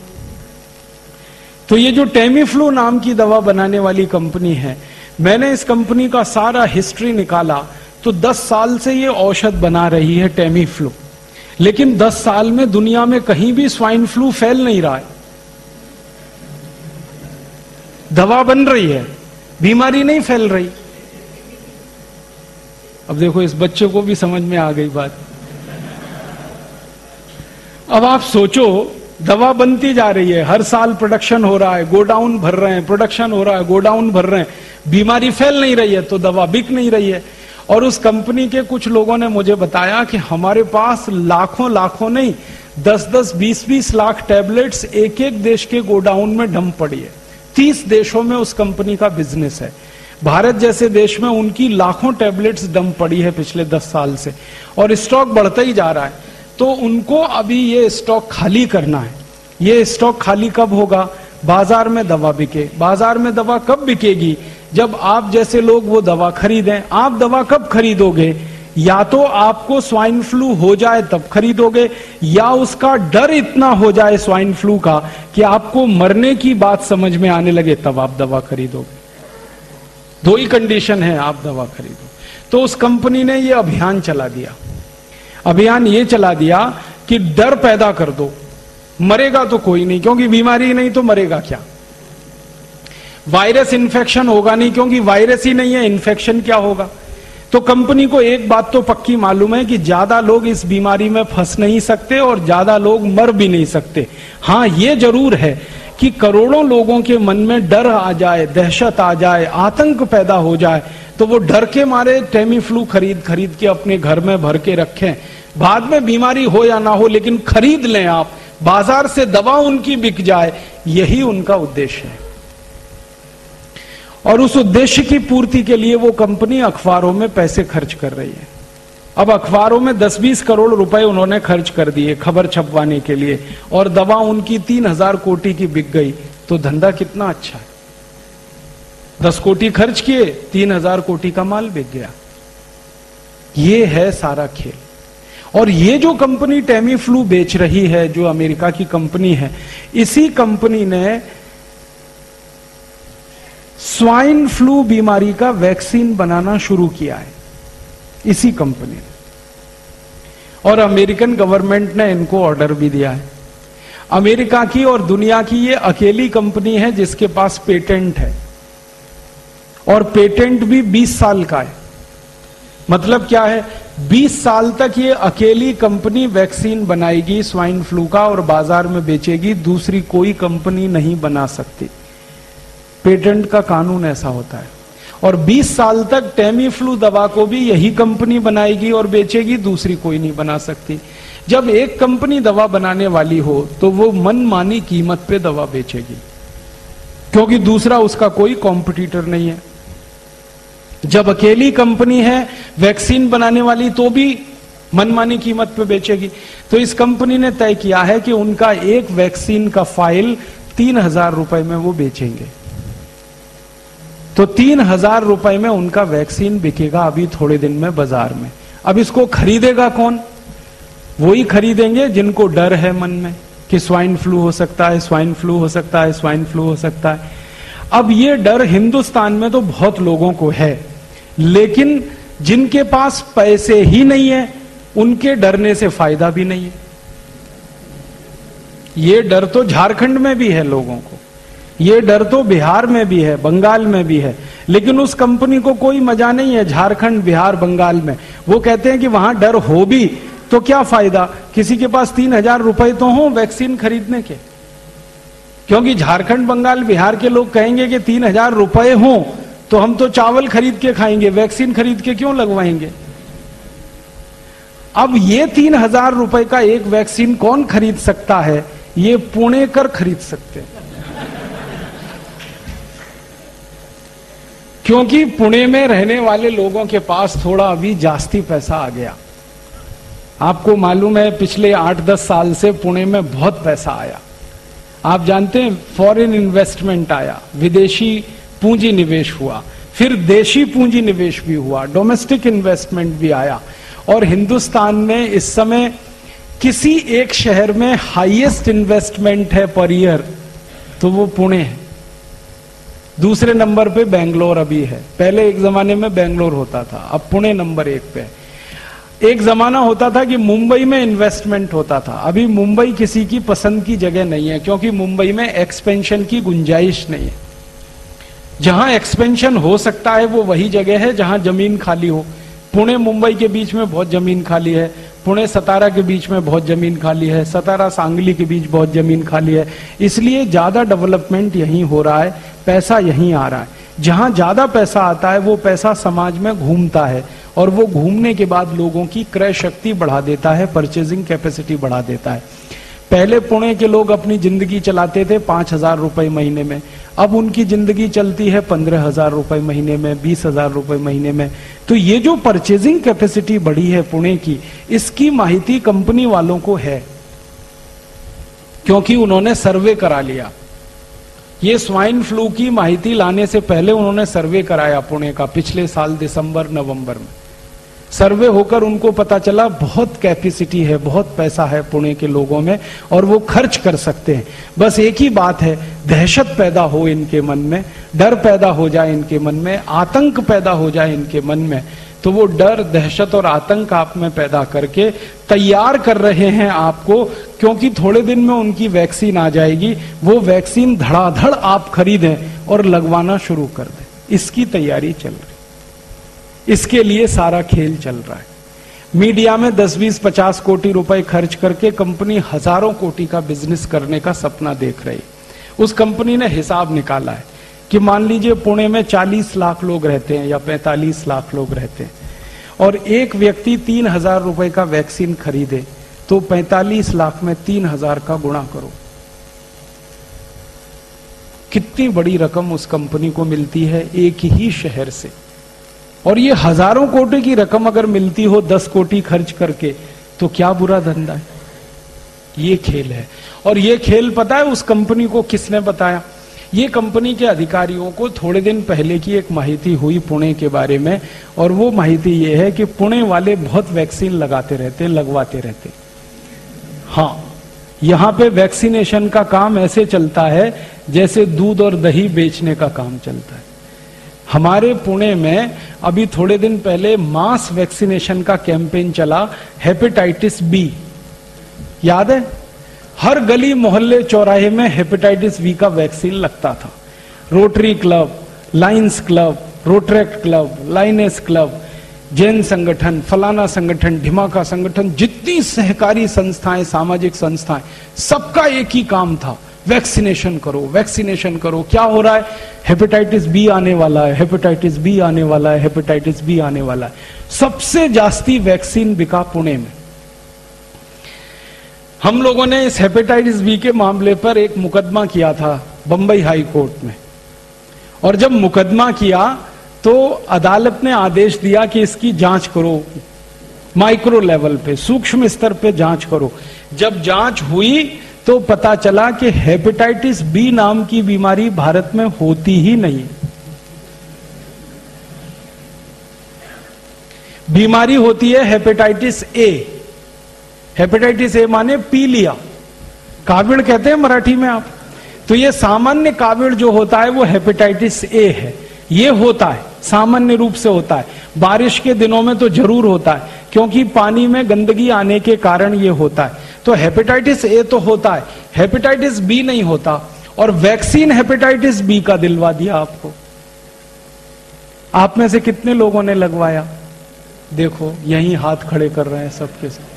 तो ये जो टेमी फ्लू नाम की दवा बनाने वाली कंपनी है, मैंने इस कंपनी का सारा हिस्ट्री निकाला तो 10 साल से ये औषध बना रही है टेमी फ्लू। लेकिन 10 साल में दुनिया में कहीं भी स्वाइन फ्लू फैल नहीं रहा है। दवा बन रही है, बीमारी नहीं फैल रही। अब देखो इस बच्चे को भी समझ में आ गई बात। अब आप सोचो दवा बनती जा रही है, हर साल प्रोडक्शन हो रहा है, गोडाउन भर रहे हैं, प्रोडक्शन हो रहा है, गोडाउन भर रहे हैं, बीमारी फैल नहीं रही है तो दवा बिक नहीं रही है। और उस कंपनी के कुछ लोगों ने मुझे बताया कि हमारे पास लाखों लाखों नहीं, 10-10, 20-20 लाख टैबलेट्स एक एक देश के गोडाउन में डंप पड़ी है। 30 देशों में उस कंपनी का बिजनेस है। भारत जैसे देश में उनकी लाखों टैबलेट्स डंप पड़ी है पिछले 10 साल से, और स्टॉक बढ़ता ही जा रहा है। तो उनको अभी ये स्टॉक खाली करना है। ये स्टॉक खाली कब होगा? बाजार में दवा बिके। बाजार में दवा कब बिकेगी? जब आप जैसे लोग वो दवा खरीदें। आप दवा कब खरीदोगे? या तो आपको स्वाइन फ्लू हो जाए तब खरीदोगे, या उसका डर इतना हो जाए स्वाइन फ्लू का कि आपको मरने की बात समझ में आने लगे, तब आप दवा खरीदोगे। दो ही कंडीशन है, आप दवा खरीदो। तो उस कंपनी ने ये अभियान चला दिया। अभियान ये चला दिया कि डर पैदा कर दो, मरेगा तो कोई नहीं क्योंकि बीमारी नहीं, तो मरेगा क्या? वायरस इन्फेक्शन होगा नहीं क्योंकि वायरस ही नहीं है, इन्फेक्शन क्या होगा? तो कंपनी को एक बात तो पक्की मालूम है कि ज्यादा लोग इस बीमारी में फंस नहीं सकते और ज्यादा लोग मर भी नहीं सकते। हां, ये जरूर है कि करोड़ों लोगों के मन में डर आ जाए, दहशत आ जाए, आतंक पैदा हो जाए, तो वो डर के मारे टेमी फ्लू खरीद खरीद के अपने घर में भर के रखें। बाद में बीमारी हो या ना हो, लेकिन खरीद लें आप, बाजार से दवा उनकी बिक जाए, यही उनका उद्देश्य है। और उस उद्देश्य की पूर्ति के लिए वो कंपनी अखबारों में पैसे खर्च कर रही है। अब अखबारों में 10-20 करोड़ रुपए उन्होंने खर्च कर दिए खबर छपवाने के लिए, और दवा उनकी 3000 कोटि की बिक गई, तो धंधा कितना अच्छा है। 10 कोटि खर्च किए, 3000 कोटि का माल बिक गया। ये है सारा खेल। और ये जो कंपनी टेमी फ्लू बेच रही है, जो अमेरिका की कंपनी है, इसी कंपनी ने स्वाइन फ्लू बीमारी का वैक्सीन बनाना शुरू किया है, इसी कंपनी ने। और अमेरिकन गवर्नमेंट ने इनको ऑर्डर भी दिया है। अमेरिका की और दुनिया की ये अकेली कंपनी है जिसके पास पेटेंट है, और पेटेंट भी 20 साल का है। मतलब क्या है? 20 साल तक ये अकेली कंपनी वैक्सीन बनाएगी स्वाइन फ्लू का और बाजार में बेचेगी, दूसरी कोई कंपनी नहीं बना सकती। पेटेंट का कानून ऐसा होता है। और 20 साल तक टेमी फ्लू दवा को भी यही कंपनी बनाएगी और बेचेगी, दूसरी कोई नहीं बना सकती। जब एक कंपनी दवा बनाने वाली हो तो वो मनमानी कीमत पे दवा बेचेगी, क्योंकि दूसरा उसका कोई कॉम्पिटिटर नहीं है। जब अकेली कंपनी है वैक्सीन बनाने वाली, तो भी मनमानी कीमत पे बेचेगी। तो इस कंपनी ने तय किया है कि उनका एक वैक्सीन का फाइल 3000 रुपए में वो बेचेंगे। तो 3000 रुपए में उनका वैक्सीन बिकेगा अभी थोड़े दिन में बाजार में। अब इसको खरीदेगा कौन? वही खरीदेंगे जिनको डर है मन में कि स्वाइन फ्लू हो सकता है, स्वाइन फ्लू हो सकता है, स्वाइन फ्लू हो सकता है। अब ये डर हिंदुस्तान में तो बहुत लोगों को है, लेकिन जिनके पास पैसे ही नहीं है उनके डरने से फायदा भी नहीं है। ये डर तो झारखंड में भी है लोगों को, ये डर तो बिहार में भी है, बंगाल में भी है, लेकिन उस कंपनी को कोई मजा नहीं है झारखंड, बिहार, बंगाल में। वो कहते हैं कि वहां डर हो भी तो क्या फायदा, किसी के पास 3000 रुपए तो हो वैक्सीन खरीदने के। क्योंकि झारखंड, बंगाल, बिहार के लोग कहेंगे कि 3000 रुपए हो तो हम तो चावल खरीद के खाएंगे, वैक्सीन खरीद के क्यों लगवाएंगे। अब ये 3000 रुपए का एक वैक्सीन कौन खरीद सकता है? ये पुणेकर खरीद सकते हैं, क्योंकि पुणे में रहने वाले लोगों के पास थोड़ा अभी जास्ती पैसा आ गया। आपको मालूम है पिछले 8-10 साल से पुणे में बहुत पैसा आया। आप जानते हैं फॉरेन इन्वेस्टमेंट आया, विदेशी पूंजी निवेश हुआ, फिर देशी पूंजी निवेश भी हुआ, डोमेस्टिक इन्वेस्टमेंट भी आया। और हिंदुस्तान में इस समय किसी एक शहर में हाईएस्ट इन्वेस्टमेंट है पर ईयर तो वो पुणे है। दूसरे नंबर पे बेंगलोर अभी है। पहले एक जमाने में बेंगलोर होता था, अब पुणे नंबर 1 पे है। एक जमाना होता था कि मुंबई में इन्वेस्टमेंट होता था, अभी मुंबई किसी की पसंद की जगह नहीं है, क्योंकि मुंबई में एक्सपेंशन की गुंजाइश नहीं है। जहां एक्सपेंशन हो सकता है वो वही जगह है जहां जमीन खाली हो। पुणे मुंबई के बीच में बहुत जमीन खाली है, पुणे सतारा के बीच में बहुत जमीन खाली है, सतारा सांगली के बीच बहुत जमीन खाली है, इसलिए ज्यादा डेवलपमेंट यहीं हो रहा है, पैसा यहीं आ रहा है। जहां ज्यादा पैसा आता है वो पैसा समाज में घूमता है और वो घूमने के बाद लोगों की क्रय शक्ति बढ़ा देता है, परचेजिंग कैपेसिटी बढ़ा देता है। पहले पुणे के लोग अपनी जिंदगी चलाते थे 5,000 रुपए महीने में, अब उनकी जिंदगी चलती है 15,000 रुपए महीने में, 20,000 रुपए महीने में। तो ये जो परचेजिंग कैपेसिटी बढ़ी है पुणे की, इसकी माहिती कंपनी वालों को है, क्योंकि उन्होंने सर्वे करा लिया। ये स्वाइन फ्लू की माहिती लाने से पहले उन्होंने सर्वे कराया पुणे का, पिछले साल दिसंबर नवंबर में सर्वे होकर उनको पता चला बहुत कैपेसिटी है, बहुत पैसा है पुणे के लोगों में और वो खर्च कर सकते हैं। बस एक ही बात है, दहशत पैदा हो इनके मन में, डर पैदा हो जाए इनके मन में, आतंक पैदा हो जाए इनके मन में, तो वो डर, दहशत और आतंक आप में पैदा करके तैयार कर रहे हैं आपको, क्योंकि थोड़े दिन में उनकी वैक्सीन आ जाएगी, वो वैक्सीन धड़ाधड़ आप खरीदें और लगवाना शुरू कर दें। इसकी तैयारी चल रही, इसके लिए सारा खेल चल रहा है। मीडिया में 10, 20, 50 कोटि रुपए खर्च करके कंपनी हजारों कोटि का बिजनेस करने का सपना देख रही। उस कंपनी ने हिसाब निकाला है कि मान लीजिए पुणे में 40 लाख लोग रहते हैं या 45 लाख लोग रहते हैं और एक व्यक्ति 3,000 रुपए का वैक्सीन खरीदे, तो 45 लाख में 3,000 का गुणा करो, कितनी बड़ी रकम उस कंपनी को मिलती है एक ही शहर से। और ये हजारों कोटि की रकम अगर मिलती हो 10 कोटि खर्च करके, तो क्या बुरा धंधा है। ये खेल है। और ये खेल पता है उस कंपनी को किसने बताया? ये कंपनी के अधिकारियों को थोड़े दिन पहले की एक माहिती हुई पुणे के बारे में, और वो माहिती ये है कि पुणे वाले बहुत वैक्सीन लगाते रहते, लगवाते रहते। हाँ, यहां पे वैक्सीनेशन का काम ऐसे चलता है जैसे दूध और दही बेचने का काम चलता है। हमारे पुणे में अभी थोड़े दिन पहले मास वैक्सीनेशन का कैंपेन चला, हेपेटाइटिस बी, याद है? हर गली मोहल्ले चौराहे में हेपेटाइटिस बी का वैक्सीन लगता था। Rotary club, lions club, rotaract club, lioness club, Jain संगठन, फलाना संगठन, ढिमाका संगठन, जितनी सहकारी संस्थाएं, सामाजिक संस्थाएं, सबका एक ही काम था, वैक्सीनेशन करो, वैक्सीनेशन करो। क्या हो रहा है? हेपेटाइटिस बी आने वाला है, हेपेटाइटिस बी आने वाला है, हेपेटाइटिस बी आने वाला है। सबसे जास्ती वैक्सीन बिका पुणे में। हम लोगों ने इस हेपेटाइटिस बी के मामले पर एक मुकदमा किया था बंबई हाई कोर्ट में, और जब मुकदमा किया तो अदालत ने आदेश दिया कि इसकी जांच करो, माइक्रो लेवल पे, सूक्ष्म स्तर पे जांच करो। जब जांच हुई तो पता चला कि हेपेटाइटिस बी नाम की बीमारी भारत में होती ही नहीं। बीमारी होती है हेपेटाइटिस ए। हेपेटाइटिस ए माने पीलिया, काविड़ कहते हैं मराठी में आप। तो ये सामान्य काविड़ जो होता है वो हेपेटाइटिस ए है। ये होता है, सामान्य रूप से होता है, बारिश के दिनों में तो जरूर होता है, क्योंकि पानी में गंदगी आने के कारण ये होता है। तो हेपेटाइटिस ए तो होता है, हेपेटाइटिस बी नहीं होता। और वैक्सीन हेपेटाइटिस बी का दिलवा दिया आपको। आप में से कितने लोगों ने लगवाया? देखो, यही हाथ खड़े कर रहे हैं सबके सब।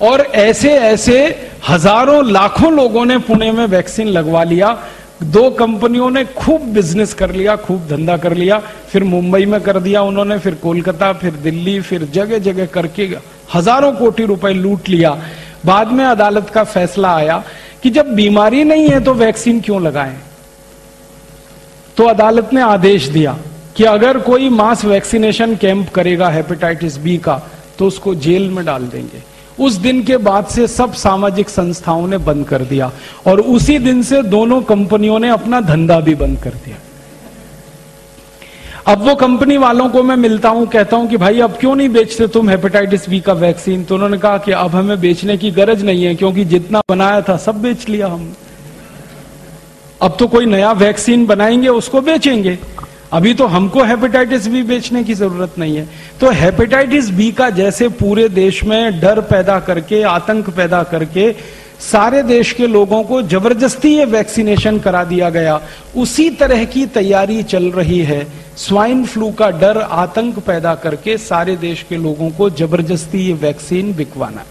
और ऐसे ऐसे हजारों लाखों लोगों ने पुणे में वैक्सीन लगवा लिया। 2 कंपनियों ने खूब बिजनेस कर लिया, खूब धंधा कर लिया, फिर मुंबई में कर दिया उन्होंने, फिर कोलकाता, फिर दिल्ली, फिर जगह जगह करके हजारों कोटि रुपए लूट लिया। बाद में अदालत का फैसला आया कि जब बीमारी नहीं है तो वैक्सीन क्यों लगाएं। तो अदालत ने आदेश दिया कि अगर कोई मास वैक्सीनेशन कैंप करेगा हेपेटाइटिस बी का, तो उसको जेल में डाल देंगे। उस दिन के बाद से सब सामाजिक संस्थाओं ने बंद कर दिया, और उसी दिन से दोनों कंपनियों ने अपना धंधा भी बंद कर दिया। अब वो कंपनी वालों को मैं मिलता हूं, कहता हूं कि भाई अब क्यों नहीं बेचते तुम हेपेटाइटिस बी का वैक्सीन? तो उन्होंने कहा कि अब हमें बेचने की गरज नहीं है, क्योंकि जितना बनाया था सब बेच लिया हमने। अब तो कोई नया वैक्सीन बनाएंगे, उसको बेचेंगे। अभी तो हमको हेपेटाइटिस बी बेचने की जरूरत नहीं है। तो हेपेटाइटिस बी का जैसे पूरे देश में डर पैदा करके, आतंक पैदा करके सारे देश के लोगों को जबरदस्ती ये वैक्सीनेशन करा दिया गया। उसी तरह की तैयारी चल रही है, स्वाइन फ्लू का डर, आतंक पैदा करके सारे देश के लोगों को जबरदस्ती ये वैक्सीन बिकवाना।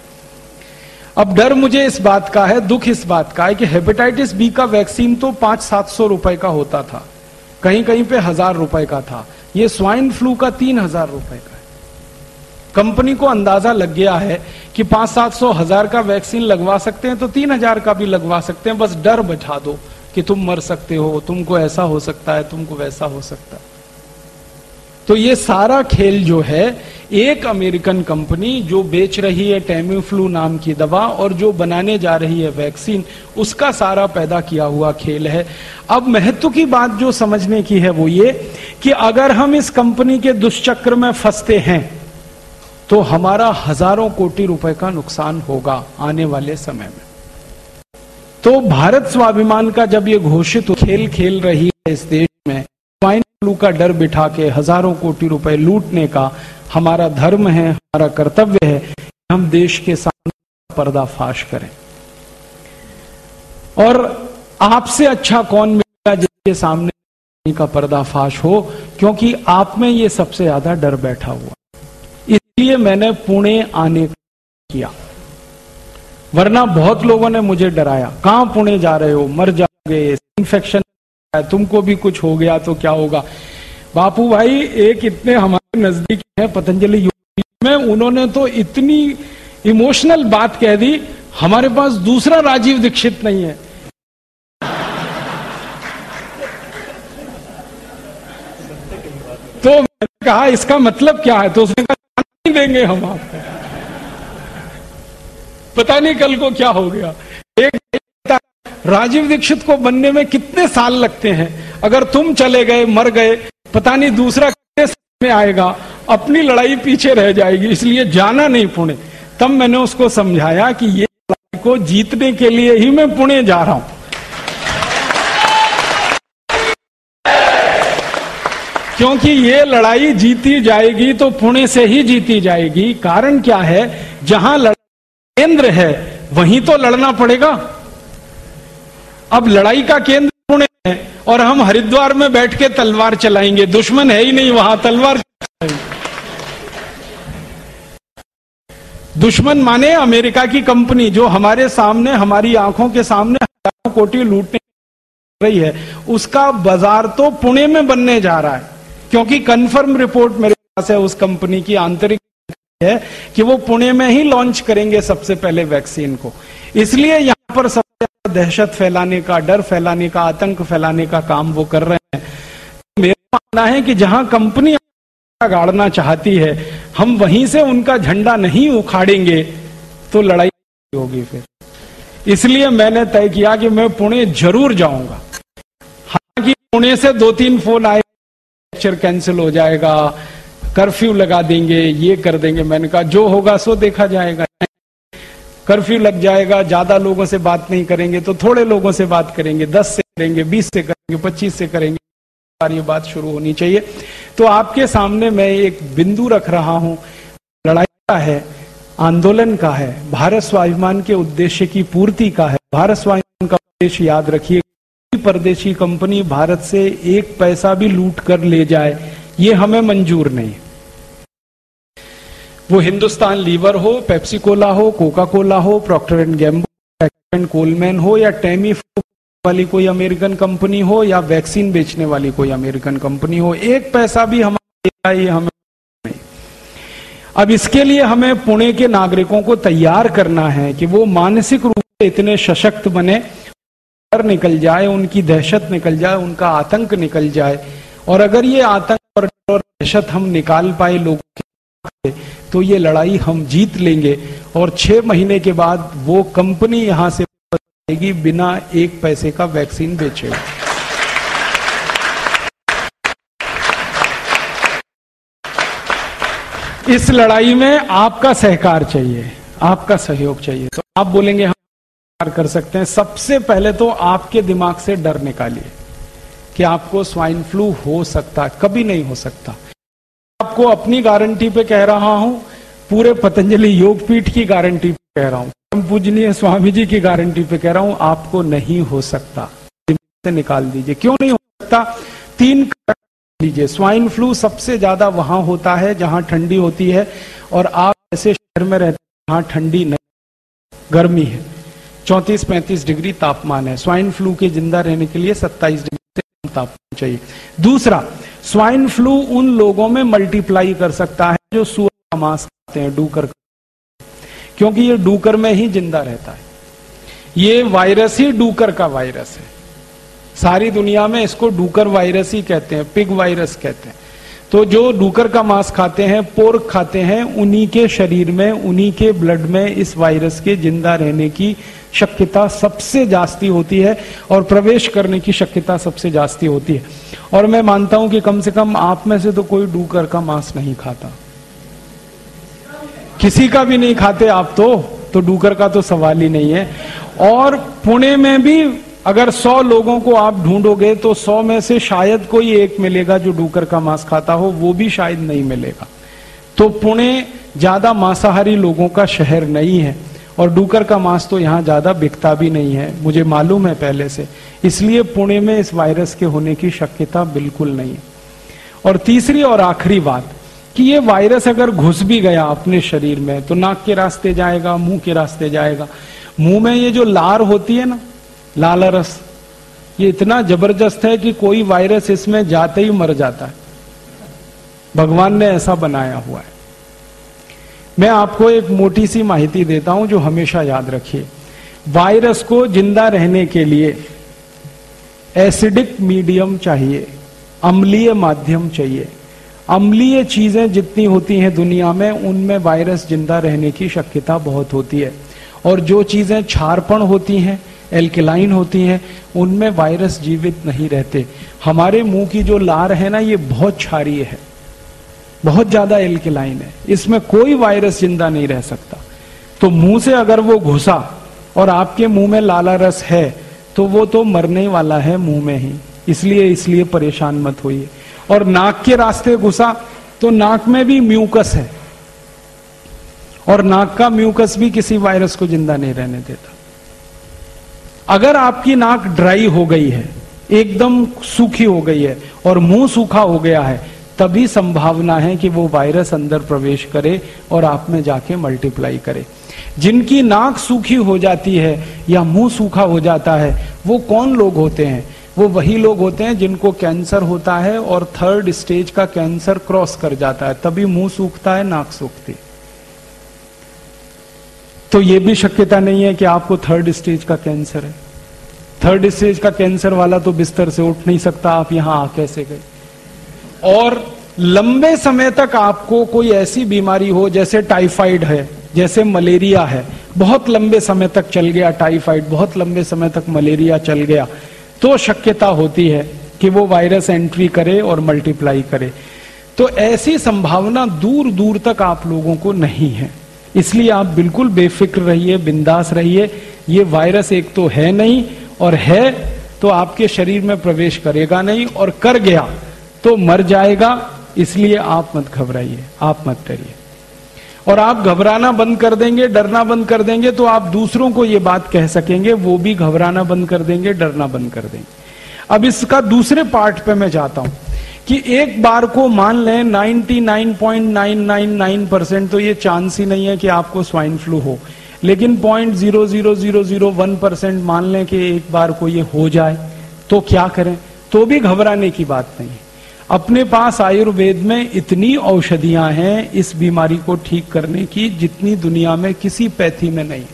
अब डर मुझे इस बात का है, दुख इस बात का है कि हेपेटाइटिस बी का वैक्सीन तो 500-700 रुपए का होता था, कहीं कहीं पे 1000 रुपए का था। ये स्वाइन फ्लू का 3000 रुपए का है। कंपनी को अंदाजा लग गया है कि 500-700-1000 का वैक्सीन लगवा सकते हैं तो 3000 का भी लगवा सकते हैं, बस डर बैठा दो कि तुम मर सकते हो, तुमको ऐसा हो सकता है, तुमको वैसा हो सकता है। तो ये सारा खेल जो है, एक अमेरिकन कंपनी जो बेच रही है टेमीफ्लू नाम की दवा और जो बनाने जा रही है वैक्सीन, उसका सारा पैदा किया हुआ खेल है। अब महत्व की बात जो समझने की है वो ये कि अगर हम इस कंपनी के दुष्चक्र में फंसते हैं तो हमारा हजारों कोटि रुपए का नुकसान होगा आने वाले समय में। तो भारत स्वाभिमान का जब ये घोषित खेल खेल रही है इस देश में, स्वाइन फ्लू का डर बिठा के हजारों कोटि रुपए लूटने का हमारा धर्म है, हमारा कर्तव्य है कि हम देश के सामने पर्दाफाश करें। और आपसे अच्छा कौन मिलेगा जिसके सामने का पर्दाफाश हो, क्योंकि आप में ये सबसे ज्यादा डर बैठा हुआ। इसलिए मैंने पुणे आने किया, वरना बहुत लोगों ने मुझे डराया, कहां पुणे जा रहे हो, मर जाओगे, इन्फेक्शन, तुमको भी कुछ हो गया तो क्या होगा। बापू भाई एक इतने हमारे नजदीक है पतंजलि योग में, उन्होंने तो इतनी इमोशनल बात कह दी, हमारे पास दूसरा राजीव दीक्षित नहीं है। तो मैंने कहा इसका मतलब क्या है, तो उसने कहा नहीं देंगे हम आपको, पता नहीं कल को क्या हो गया। एक राजीव दीक्षित को बनने में कितने साल लगते हैं, अगर तुम चले गए, मर गए, पता नहीं दूसरा कितने साल में आएगा, अपनी लड़ाई पीछे रह जाएगी, इसलिए जाना नहीं पुणे। तब मैंने उसको समझाया कि ये लड़ाई को जीतने के लिए ही मैं पुणे जा रहा हूं, क्योंकि ये लड़ाई जीती जाएगी तो पुणे से ही जीती जाएगी। कारण क्या है, जहां लड़ाई केंद्र है वहीं तो लड़ना पड़ेगा। अब लड़ाई का केंद्र पुणे है और हम हरिद्वार में बैठ के तलवार चलाएंगे, दुश्मन है ही नहीं वहां, तलवार दुश्मन माने अमेरिका की कंपनी जो हमारे सामने, हमारी आंखों के सामने हजारों कोटी लूटने रही है, उसका बाजार तो पुणे में बनने जा रहा है। क्योंकि कंफर्म रिपोर्ट मेरे पास है उस कंपनी की आंतरिक है कि वो पुणे में ही लॉन्च करेंगे सबसे पहले वैक्सीन को। इसलिए यहां पर सबसे ज्यादा दहशत फैलाने का, डर फैलाने का, आतंक फैलाने का काम वो कर रहे हैं। मेरा मानना है कि जहां कंपनी गाड़ना चाहती है, हम वहीं से उनका झंडा नहीं उखाड़ेंगे तो लड़ाई होगी फिर। इसलिए मैंने तय किया कि मैं पुणे जरूर जाऊंगा। हालांकि पुणे से 2-3 फोन आए, लेक्चर कैंसिल हो जाएगा, कर्फ्यू लगा देंगे, ये कर देंगे। मैंने कहा जो होगा सो देखा जाएगा। कर्फ्यू लग जाएगा, ज्यादा लोगों से बात नहीं करेंगे तो थोड़े लोगों से बात करेंगे, 10 से करेंगे, 20 से करेंगे, 25 से करेंगे, ये बात शुरू होनी चाहिए। तो आपके सामने मैं एक बिंदु रख रहा हूं, लड़ाई का है, आंदोलन का है, भारत स्वाभिमान के उद्देश्य की पूर्ति का है। भारत स्वाभिमान का उद्देश्य याद रखिए, परदेशी कंपनी भारत से 1 पैसा भी लूट कर ले जाए ये हमें मंजूर नहीं। वो हिंदुस्तान लीवर हो, पेप्सी कोला हो, कोका कोला हो, Procter and Gamble, Procter and Coleman हो, या टेमीफ्लू वाली कोई अमेरिकन कंपनी हो, या वैक्सीन बेचने वाली कोई अमेरिकन कंपनी हो, 1 पैसा भी हमारा ये हमें नहीं। अब इसके लिए हमें पुणे के नागरिकों को तैयार करना है कि वो मानसिक रूप से इतने सशक्त बने, डर निकल जाए, उनकी दहशत निकल जाए, उनका आतंक निकल जाए। और अगर ये आतंक और दहशत हम निकाल पाए लोगों के, तो ये लड़ाई हम जीत लेंगे और 6 महीने के बाद वो कंपनी यहां से जाएगी बिना 1 पैसे का वैक्सीन बेचे। इस लड़ाई में आपका सहकार चाहिए, आपका सहयोग चाहिए। तो आप बोलेंगे हम कर सकते हैं। सबसे पहले तो आपके दिमाग से डर निकालिए कि आपको स्वाइन फ्लू हो सकता है, कभी नहीं हो सकता। आपको अपनी गारंटी पे कह रहा हूं, पूरे पतंजलि योगपीठ की गारंटी पे कह रहा हूं, हम पूजनीय स्वामी जी की गारंटी पे कह रहा हूं, आपको नहीं हो सकता। से निकाल दीजिए, क्यों नहीं हो सकता? 3 कारण लीजिए। स्वाइन फ्लू सबसे ज्यादा वहां होता है जहां ठंडी होती है, और आप ऐसे शहर में रहते हैं जहां ठंडी नहीं, गर्मी है, 34-35 डिग्री तापमान है। स्वाइन फ्लू के जिंदा रहने के लिए 27 डिग्री से कम तापमान चाहिए। दूसरा, स्वाइन फ्लू उन लोगों में मल्टीप्लाई कर सकता है जो सुअर का मांस खाते हैं, डूकर, क्योंकि ये डूकर में ही जिंदा रहता है। ये वायरस ही डूकर का वायरस है। सारी दुनिया में इसको डूकर वायरस ही कहते हैं, पिग वायरस कहते हैं। तो जो डूकर का मांस खाते हैं, पोर्क खाते हैं, उन्हीं के शरीर में, उन्हीं के ब्लड में इस वायरस के जिंदा रहने की शक्यता सबसे जास्ती होती है, और प्रवेश करने की शक्यता सबसे जास्ती होती है। और मैं मानता हूं कि कम से कम आप में से तो कोई डूकर का मांस नहीं खाता, किसी का भी नहीं खाते आप तो डूकर का तो सवाल ही नहीं है। और पुणे में भी अगर 100 लोगों को आप ढूंढोगे तो 100 में से शायद कोई एक मिलेगा जो डूकर का मांस खाता हो, वो भी शायद नहीं मिलेगा। तो पुणे ज्यादा मांसाहारी लोगों का शहर नहीं है, और डूकर का मांस तो यहाँ ज्यादा बिकता भी नहीं है, मुझे मालूम है पहले से। इसलिए पुणे में इस वायरस के होने की शक्यता बिल्कुल नहीं है। और तीसरी और आखिरी बात कि ये वायरस अगर घुस भी गया अपने शरीर में तो नाक के रास्ते जाएगा, मुंह के रास्ते जाएगा। मुंह में ये जो लार होती है ना, लालारस, ये इतना जबरदस्त है कि कोई वायरस इसमें जाते ही मर जाता है। भगवान ने ऐसा बनाया हुआ है। मैं आपको एक मोटी सी माहिती देता हूं जो हमेशा याद रखिए। वायरस को जिंदा रहने के लिए एसिडिक मीडियम चाहिए, अम्लीय माध्यम चाहिए। अम्लीय चीजें जितनी होती हैं दुनिया में, उनमें वायरस जिंदा रहने की शक्यता बहुत होती है। और जो चीजें क्षारपण होती हैं, एल्कलाइन होती हैं, उनमें वायरस जीवित नहीं रहते। हमारे मुंह की जो लार है ना, ये बहुत क्षारीय है, बहुत ज्यादा एल्कलाइन है, इसमें कोई वायरस जिंदा नहीं रह सकता। तो मुंह से अगर वो घुसा और आपके मुंह में लाला रस है तो वो तो मरने वाला है मुंह में ही, इसलिए परेशान मत होइए। और नाक के रास्ते घुसा तो नाक में भी म्यूकस है, और नाक का म्यूकस भी किसी वायरस को जिंदा नहीं रहने देता। अगर आपकी नाक ड्राई हो गई है, एकदम सूखी हो गई है, और मुंह सूखा हो गया है, तभी संभावना है कि वो वायरस अंदर प्रवेश करे और आप में जाके मल्टीप्लाई करे। जिनकी नाक सूखी हो जाती है या मुंह सूखा हो जाता है, वो कौन लोग होते हैं? वो वही लोग होते हैं जिनको कैंसर होता है और 3rd स्टेज का कैंसर क्रॉस कर जाता है, तभी मुंह सूखता है, नाक सूखती। तो ये भी शक्यता नहीं है कि आपको 3rd स्टेज का कैंसर है। 3rd स्टेज का कैंसर वाला तो बिस्तर से उठ नहीं सकता, आप यहां आ कैसे गए? और लंबे समय तक आपको कोई ऐसी बीमारी हो जैसे टाइफाइड है, जैसे मलेरिया है, बहुत लंबे समय तक चल गया टाइफाइड, बहुत लंबे समय तक मलेरिया चल गया, तो शक्यता होती है कि वो वायरस एंट्री करे और मल्टीप्लाई करे। तो ऐसी संभावना दूर दूर तक आप लोगों को नहीं है। इसलिए आप बिल्कुल बेफिक्र रहिए, बिंदास रहिए। ये वायरस एक तो है नहीं, और है तो आपके शरीर में प्रवेश करेगा नहीं, और कर गया तो मर जाएगा। इसलिए आप मत घबराइए, आप मत डरिए। और आप घबराना बंद कर देंगे, डरना बंद कर देंगे, तो आप दूसरों को ये बात कह सकेंगे, वो भी घबराना बंद कर देंगे, डरना बंद कर देंगे। अब इसका दूसरे पार्ट पे मैं जाता हूं कि एक बार को मान लें 99.999% तो ये चांस ही नहीं है कि आपको स्वाइन फ्लू हो, लेकिन 0.00001% मान लें कि एक बार को ये हो जाए, तो क्या करें? तो भी घबराने की बात नहीं है। अपने पास आयुर्वेद में इतनी औषधियां हैं इस बीमारी को ठीक करने की, जितनी दुनिया में किसी पैथी में नहीं।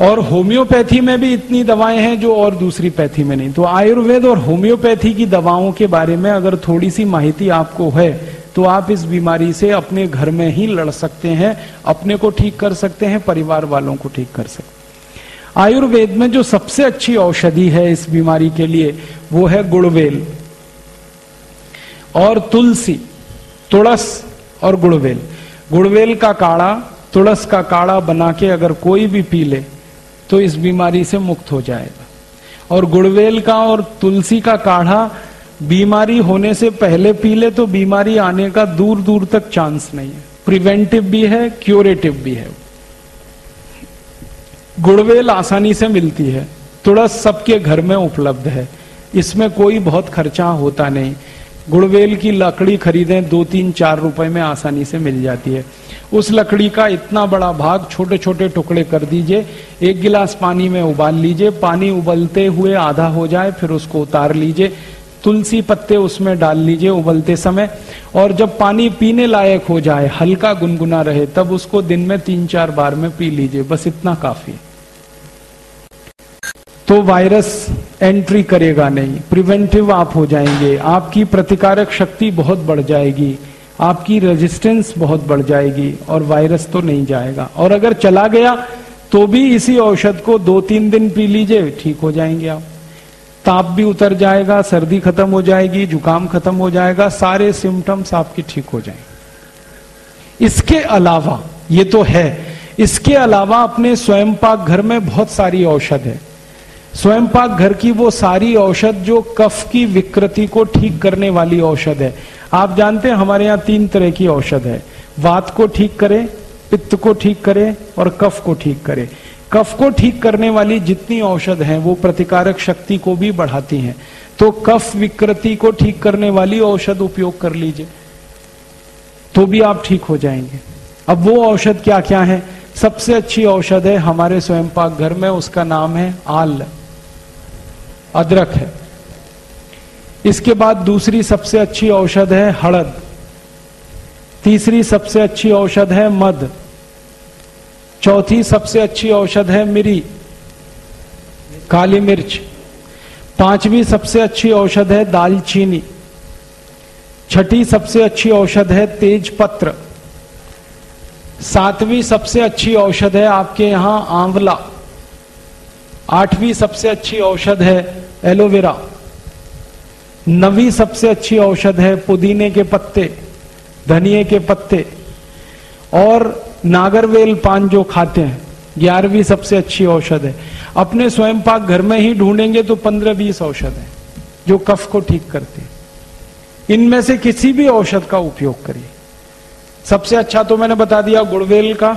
और होम्योपैथी में भी इतनी दवाएं हैं जो और दूसरी पैथी में नहीं। तो आयुर्वेद और होम्योपैथी की दवाओं के बारे में अगर थोड़ी सी माहिती आपको है तो आप इस बीमारी से अपने घर में ही लड़ सकते हैं, अपने को ठीक कर सकते हैं, परिवार वालों को ठीक कर सकते हैं। आयुर्वेद में जो सबसे अच्छी औषधि है इस बीमारी के लिए वो है गुड़वेल और तुलसी, तुलस और गुड़वेल। गुड़वेल का काढ़ा, तुलस का काढ़ा बना के अगर कोई भी पी ले तो इस बीमारी से मुक्त हो जाएगा। और गुड़वेल का और तुलसी का काढ़ा बीमारी होने से पहले पी ले तो बीमारी आने का दूर दूर तक चांस नहीं है। प्रिवेंटिव भी है, क्यूरेटिव भी है। गुड़वेल आसानी से मिलती है, तुलस सबके घर में उपलब्ध है, इसमें कोई बहुत खर्चा होता नहीं। गुड़वेल की लकड़ी खरीदें 2-3-4 रुपए में आसानी से मिल जाती है। उस लकड़ी का इतना बड़ा भाग छोटे छोटे टुकड़े कर दीजिए, 1 गिलास पानी में उबाल लीजिए, पानी उबलते हुए आधा हो जाए फिर उसको उतार लीजिए, तुलसी पत्ते उसमें डाल लीजिए उबलते समय, और जब पानी पीने लायक हो जाए, हल्का गुनगुना रहे, तब उसको दिन में 3-4 बार में पी लीजिए, बस इतना काफी। तो वायरस एंट्री करेगा नहीं, प्रिवेंटिव आप हो जाएंगे, आपकी प्रतिकारक शक्ति बहुत बढ़ जाएगी, आपकी रेजिस्टेंस बहुत बढ़ जाएगी और वायरस तो नहीं जाएगा। और अगर चला गया तो भी इसी औषध को 2-3 दिन पी लीजिए, ठीक हो जाएंगे आप। ताप भी उतर जाएगा, सर्दी खत्म हो जाएगी, जुकाम खत्म हो जाएगा, सारे सिम्टम्स आपके ठीक हो जाएंगे। इसके अलावा, ये तो है, इसके अलावा अपने स्वयं पाक घर में बहुत सारी औषध है। स्वयं पाक घर की वो सारी औषध जो कफ की विकृति को ठीक करने वाली औषध है। आप जानते हैं हमारे यहाँ 3 तरह की औषध है, वात को ठीक करे, पित्त को ठीक करे और कफ को ठीक करे। कफ को ठीक करने वाली जितनी औषध हैं वो प्रतिकारक शक्ति को भी बढ़ाती हैं, तो कफ विकृति को ठीक करने वाली औषध उपयोग कर लीजिए तो भी आप ठीक हो जाएंगे। अब वो औषध क्या क्या है? सबसे अच्छी औषध है हमारे स्वयं पाक घर में, उसका नाम है आल, अदरक है। इसके बाद दूसरी सबसे अच्छी औषध है हड़द, तीसरी सबसे अच्छी औषध है मध, चौथी सबसे अच्छी औषध है मिरी, काली मिर्च, पांचवी सबसे अच्छी औषध है दालचीनी, छठी सबसे अच्छी औषध है तेज पत्र, सातवीं सबसे अच्छी औषध है आपके यहां आंवला, आठवीं सबसे अच्छी औषध है एलोवेरा, नवीं सबसे अच्छी औषध है पुदीने के पत्ते, धनिए के पत्ते, और नागरवेल पान जो खाते हैं 11वीं सबसे अच्छी औषध है। अपने स्वयं पाक घर में ही ढूंढेंगे तो 15-20 औषध है जो कफ को ठीक करते हैं। इनमें से किसी भी औषध का उपयोग करिए। सबसे अच्छा तो मैंने बता दिया गुड़वेल का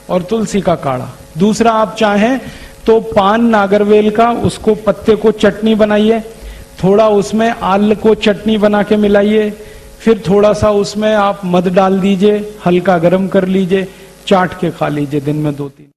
और तुलसी का काढ़ा। दूसरा आप चाहें तो पान नागरवेल का, उसको पत्ते को चटनी बनाइए, थोड़ा उसमें आल को चटनी बना के मिलाइए, फिर थोड़ा सा उसमें आप मध डाल दीजिए, हल्का गर्म कर लीजिए, चाट के खा लीजिए दिन में 2-3